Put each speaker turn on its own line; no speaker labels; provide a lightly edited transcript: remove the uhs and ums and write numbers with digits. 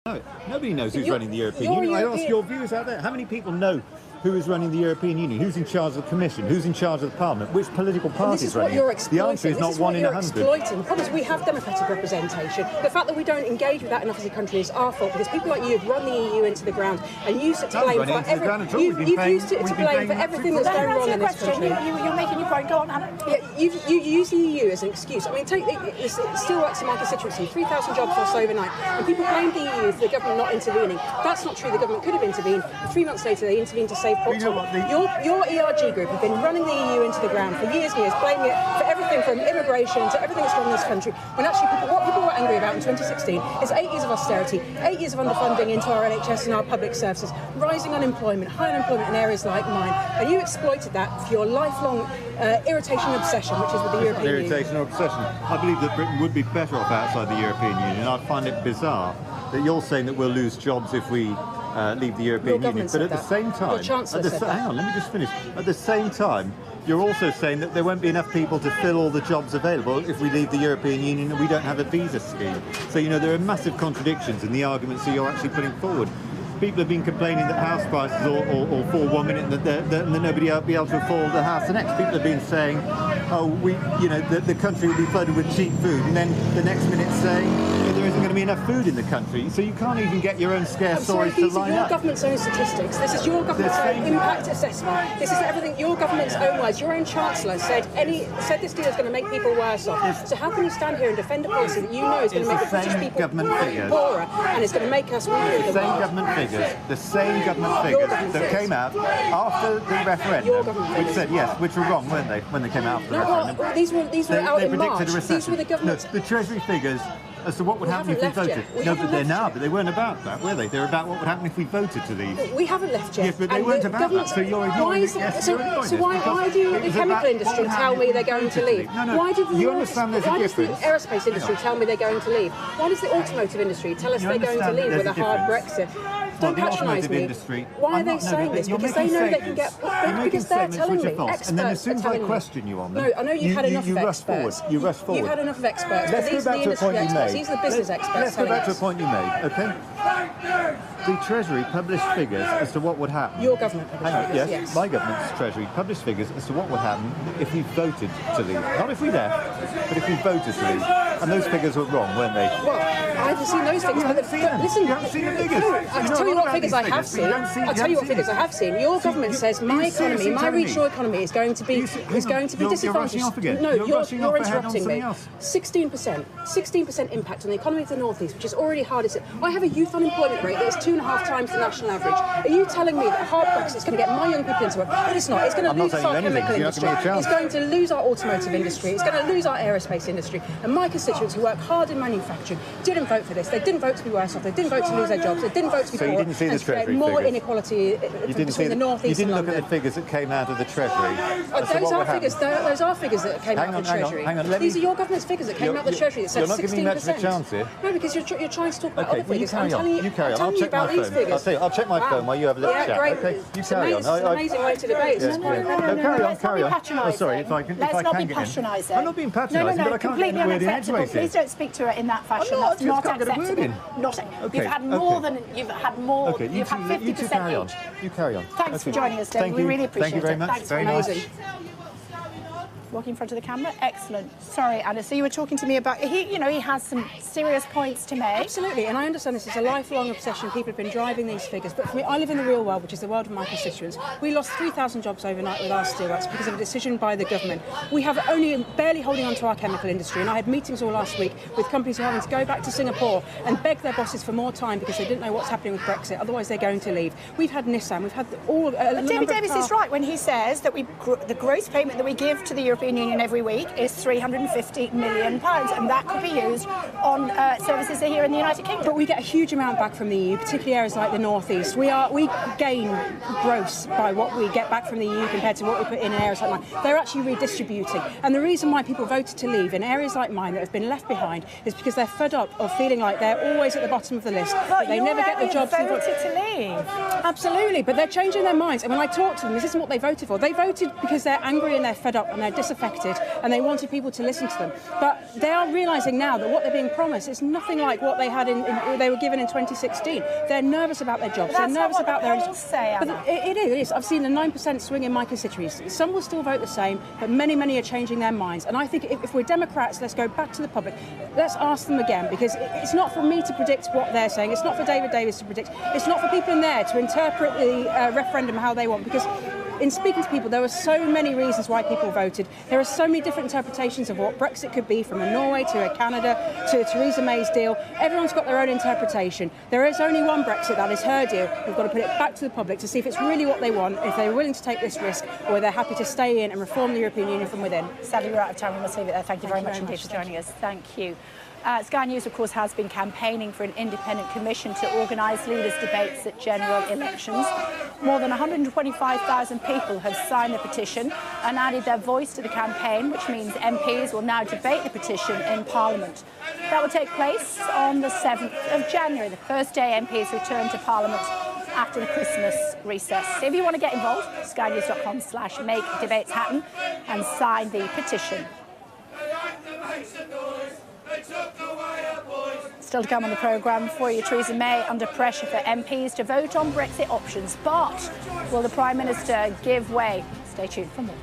No, nobody knows who's running the European Union. I ask your viewers out there, how many people know who is running the European Union? Who's in charge of the Commission? Who's in charge of the Parliament? Which political party is running it? The answer is not 1 in 100.
The problem is we have democratic representation. The fact that we don't engage with that enough as a country is our fault, because people like you have run the EU into the ground and used it to blame for everything. You've used it to blame for everything that's going wrong in this country.
You're making your point. Go on, Hannah.
Yeah, you use the EU as an excuse. I mean, take it still works in my constituency. 3,000 jobs lost overnight, and people blame the EU for the government not intervening. That's not true. The government could have intervened. 3 months later, they intervened to save Portugal. Your ERG group have been running the EU into the ground for years and years, blaming it for everything from immigration to everything that's wrong in this country. When actually what people were angry about in 2016 is 8 years of austerity, 8 years of underfunding into our NHS and our public services, rising unemployment, high unemployment in areas like mine, and you exploited that for your lifelong irritation and obsession, which is with the European Union.
Irritation or obsession. I believe that Britain would be better off outside the European Union. I find it bizarre that you're saying that we'll lose jobs if we leave the European Union, but at the same time, hang on, let me just finish. At the same time, you're also saying that there won't be enough people to fill all the jobs available if we leave the European Union and we don't have a visa scheme. So, you know, there are massive contradictions in the arguments that you're actually putting forward. People have been complaining that house prices will fall 1 minute and that nobody will be able to afford the house the next. People have been saying, oh, the country will be flooded with cheap food, and then the next minute saying that there isn't going to be enough food in the country, so you can't even get your own scare stories to line up.
These are your government's own statistics. This is your government's own impact assessment. This is everything your government's own words. Your own Chancellor said this deal is going to make people worse off. So how can you stand here and defend a policy that you know is going to make the British people poorer and is going to make us weaker?
The same government figures that came out after the referendum, which said yes, which were wrong, weren't they, when they came out after the referendum?
Well, these were out in March. These were the government's...
No, the Treasury figures as to what would happen if we voted. No, but they're now, but they weren't about that, were they? They're about what would happen if we voted to these.
We haven't left yet.
Yes, but they weren't about that, so you're ignoring it. Yes,
so why do the chemical industry tell me they're going to leave?
No,
why do
you understand there's a difference?
Why does the aerospace industry tell me they're going to leave? Why does the automotive industry tell us they're going to leave with a hard Brexit? Don't patronise me. Why are they saying this? Because they know they can get... Because they're telling me. Experts
and then as soon as I
are telling
question you on them...
No, I know you've had enough of experts.
You rush forward.
You've had enough of experts.
Let's go back to a point you made.
These are the business experts.
Let's go back to a point you made, okay? The Treasury published figures as to what would happen.
Your government published figures,
yes. My government's Treasury published figures as to what would happen if we voted to leave. Not if we left, but if we voted to leave. And those figures were wrong, weren't they?
Well, I haven't seen those figures. Listen,
you haven't seen the figures.
I can tell you what figures I have seen. I'll tell you what figures I have seen. Your government says my economy, my regional economy is going to be disadvantaged.
You're rushing off again.
No, you're interrupting me. 16% impact on the economy of the North East, which is already hardest. I have a youth unemployment rate that is 2.5 times the national average. Are you telling me that a hard Brexit is going to get my young people into work? It is not. It's going to lose our chemical industry. It's going to lose our automotive industry. It's going to lose our aerospace industry. And my constituents who work hard in manufacturing didn't vote for this. They didn't vote to be worse off. They didn't vote to lose their jobs. They didn't vote to be poor.
So you didn't see the Treasury
more
figures?
Inequality between the North East and London.
You didn't look at the figures that came out of the Treasury?
Those are figures that came out of the Treasury.
Hang on.
These are your government's figures that came out of the Treasury that said 16%.
You're not giving me much of a chance here.
No, because you're trying to talk about other figures.
You carry on. I'll check my phone. I'll check my phone while you have a little chat.
Great.
Okay, you carry on.
It's an amazing way to debate.
No, carry on. Oh, sorry, if I can get in.
Let's not be patronising.
I'm not being patronising, but I can't get a word in edgeways.
Please don't speak to her in that fashion. That's not acceptable. You've had more than you've had more. You've had 50% each.
You carry on.
Thanks for joining us, David. We really appreciate it.
Thank you very much. Very nice.
Walking in front of the camera, excellent. Sorry, Anna. So you were talking to me about he has some serious points to make.
Absolutely, and I understand this is a lifelong obsession. People have been driving these figures, but for me, I live in the real world, which is the world of my constituents. We lost 3,000 jobs overnight with our steelworks because of a decision by the government. We have only barely holding on to our chemical industry, and I had meetings all last week with companies who are having to go back to Singapore and beg their bosses for more time because they didn't know what's happening with Brexit. Otherwise, they're going to leave. We've had Nissan. We've had all.
But David Davies is right when he says that the gross payment that we give to the European Union every week is £350 million, and that could be used on services here in the United Kingdom.
But we get a huge amount back from the EU, particularly areas like the North East. We gain gross by what we get back from the EU compared to what we put in areas like mine. They're actually redistributing. And the reason why people voted to leave in areas like mine that have been left behind is because they're fed up of feeling like they're always at the bottom of the list.
But
they never get the jobs.
Voted to leave.
Absolutely, but they're changing their minds. And when I talk to them, this isn't what they voted for. They voted because they're angry and they're fed up and they're less affected, and they wanted people to listen to them. But they are realising now that what they're being promised is nothing like what they had they were given in 2016. They're nervous about their jobs. They're nervous about their... But it is. I've seen a 9% swing in my constituencies. Some will still vote the same, but many are changing their minds. And I think if we're Democrats, let's go back to the public. Let's ask them again, because it's not for me to predict what they're saying. It's not for David Davies to predict. It's not for people in there to interpret the referendum how they want, because in speaking to people, there were so many reasons why people voted. There are so many different interpretations of what Brexit could be, from a Norway to a Canada to Theresa May's deal. Everyone's got their own interpretation. There is only one Brexit, that is her deal. We've got to put it back to the public to see if it's really what they want, if they're willing to take this risk, or they're happy to stay in and reform the European Union from within.
Sadly, we're out of time. We must leave it there. Thank you very much indeed for joining us. Thank you. Sky News, of course, has been campaigning for an independent commission to organise leaders' debates at general elections. More than 125,000 people have signed the petition and added their voice to the campaign, which means MPs will now debate the petition in Parliament. That will take place on the 7th of January, the first day MPs return to Parliament after the Christmas recess. So if you want to get involved, skynews.com/make-debates-happen and sign the petition. Still to come on the programme for you, Theresa May under pressure for MPs to vote on Brexit options. But will the Prime Minister give way? Stay tuned for more.